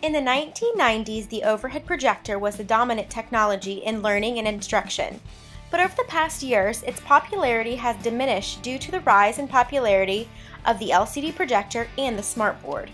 In the 1990s, the overhead projector was the dominant technology in learning and instruction. But over the past years, its popularity has diminished due to the rise in popularity of the LCD projector and the smartboard.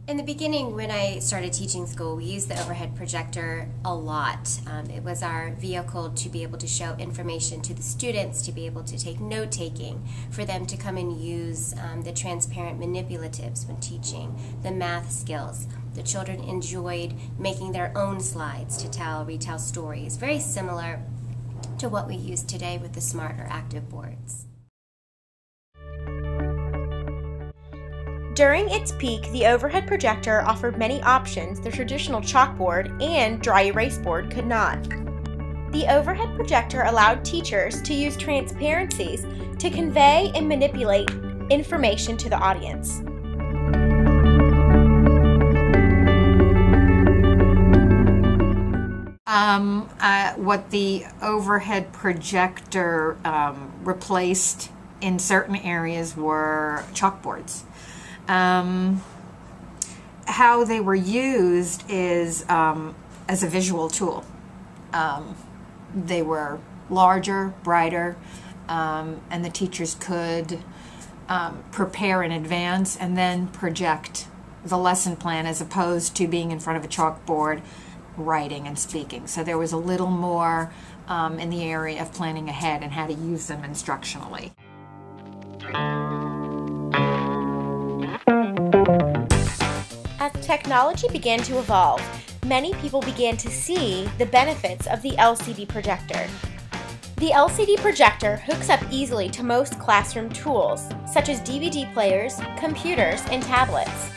In the beginning, when I started teaching school, we used the overhead projector a lot. It was our vehicle to be able to show information to the students, to be able to take note-taking, for them to come and use the transparent manipulatives when teaching, the math skills. The children enjoyed making their own slides to retell stories, very similar to what we use today with the smart or active boards. During its peak, the overhead projector offered many options the traditional chalkboard and dry erase board could not. The overhead projector allowed teachers to use transparencies to convey and manipulate information to the audience. What the overhead projector replaced in certain areas were chalkboards. How they were used is as a visual tool. They were larger, brighter, and the teachers could prepare in advance and then project the lesson plan as opposed to being in front of a chalkboard writing and speaking. So there was a little more in the area of planning ahead and how to use them instructionally. As technology began to evolve, many people began to see the benefits of the LCD projector. The LCD projector hooks up easily to most classroom tools, such as DVD players, computers, and tablets.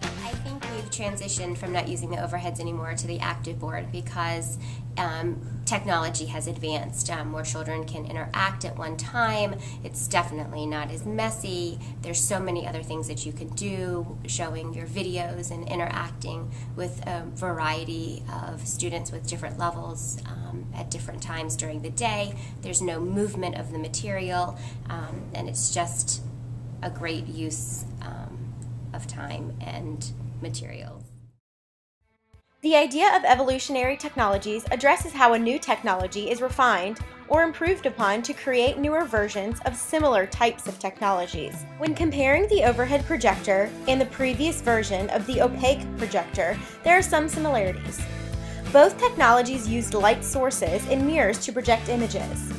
I think we've transitioned from not using the overheads anymore to the active board because technology has advanced. More children can interact at one time. It's definitely not as messy. There's so many other things that you can do, showing your videos and interacting with a variety of students with different levels at different times during the day. There's no movement of the material, and it's just a great use of time and materials. The idea of evolutionary technologies addresses how a new technology is refined or improved upon to create newer versions of similar types of technologies. When comparing the overhead projector and the previous version of the opaque projector, there are some similarities. Both technologies used light sources and mirrors to project images.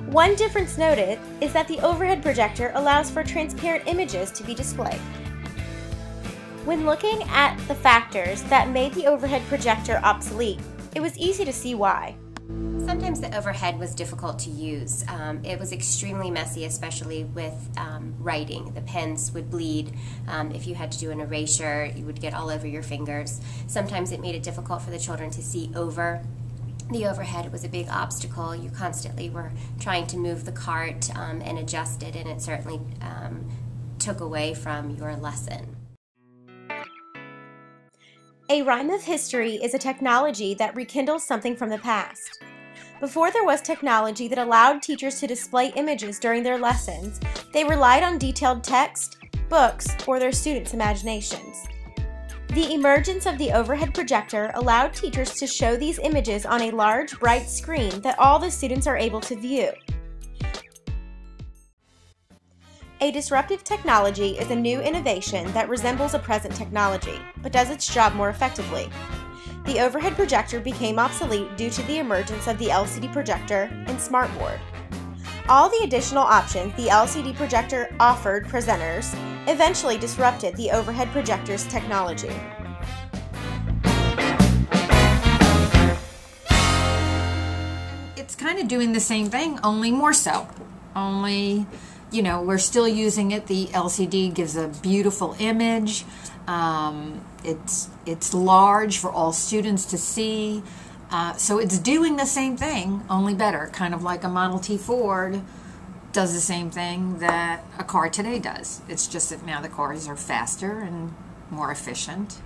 One difference noted is that the overhead projector allows for transparent images to be displayed. When looking at the factors that made the overhead projector obsolete, it was easy to see why. Sometimes the overhead was difficult to use. It was extremely messy, especially with writing. The pens would bleed. If you had to do an erasure, you would get all over your fingers. Sometimes it made it difficult for the children to see over the overhead. It was a big obstacle. You constantly were trying to move the cart and adjust it, and it certainly took away from your lesson. A rhyme of history is a technology that rekindles something from the past. Before there was technology that allowed teachers to display images during their lessons, they relied on detailed text, books, or their students' imaginations. The emergence of the overhead projector allowed teachers to show these images on a large, bright screen that all the students are able to view. A disruptive technology is a new innovation that resembles a present technology, but does its job more effectively. The overhead projector became obsolete due to the emergence of the LCD projector and smartboard. All the additional options the LCD projector offered presenters eventually disrupted the overhead projector's technology. It's kind of doing the same thing, only more so. Only, you know, we're still using it. The LCD gives a beautiful image. It's large for all students to see. So it's doing the same thing, only better. Kind of like a Model T Ford does the same thing that a car today does. It's just that now the cars are faster and more efficient.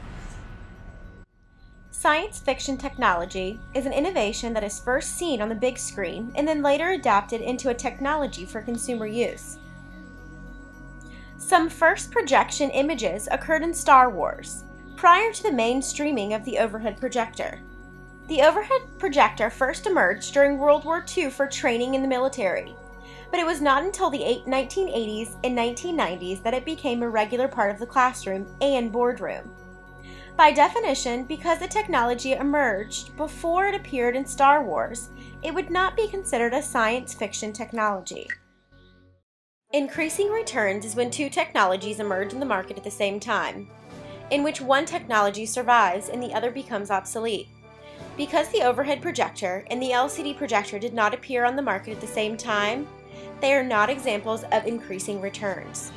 Science fiction technology is an innovation that is first seen on the big screen and then later adapted into a technology for consumer use. Some first projection images occurred in Star Wars, prior to the mainstreaming of the overhead projector. The overhead projector first emerged during World War II for training in the military, but it was not until the 1980s and 1990s that it became a regular part of the classroom and boardroom. By definition, because the technology emerged before it appeared in Star Wars, it would not be considered a science fiction technology. Increasing returns is when two technologies emerge in the market at the same time, in which one technology survives and the other becomes obsolete. Because the overhead projector and the LCD projector did not appear on the market at the same time, they are not examples of increasing returns.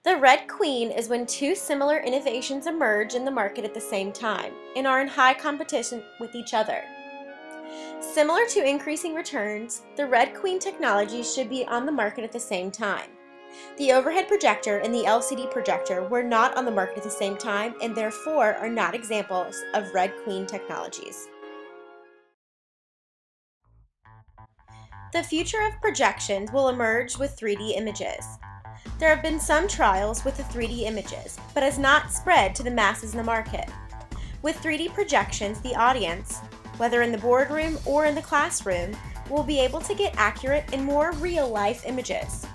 The Red Queen is when two similar innovations emerge in the market at the same time and are in high competition with each other. Similar to increasing returns, the Red Queen technology should be on the market at the same time. The overhead projector and the LCD projector were not on the market at the same time and therefore are not examples of Red Queen technologies. The future of projections will emerge with 3D images. There have been some trials with the 3D images, but has not spread to the masses in the market. With 3D projections, the audience, whether in the boardroom or in the classroom, will be able to get accurate and more real-life images.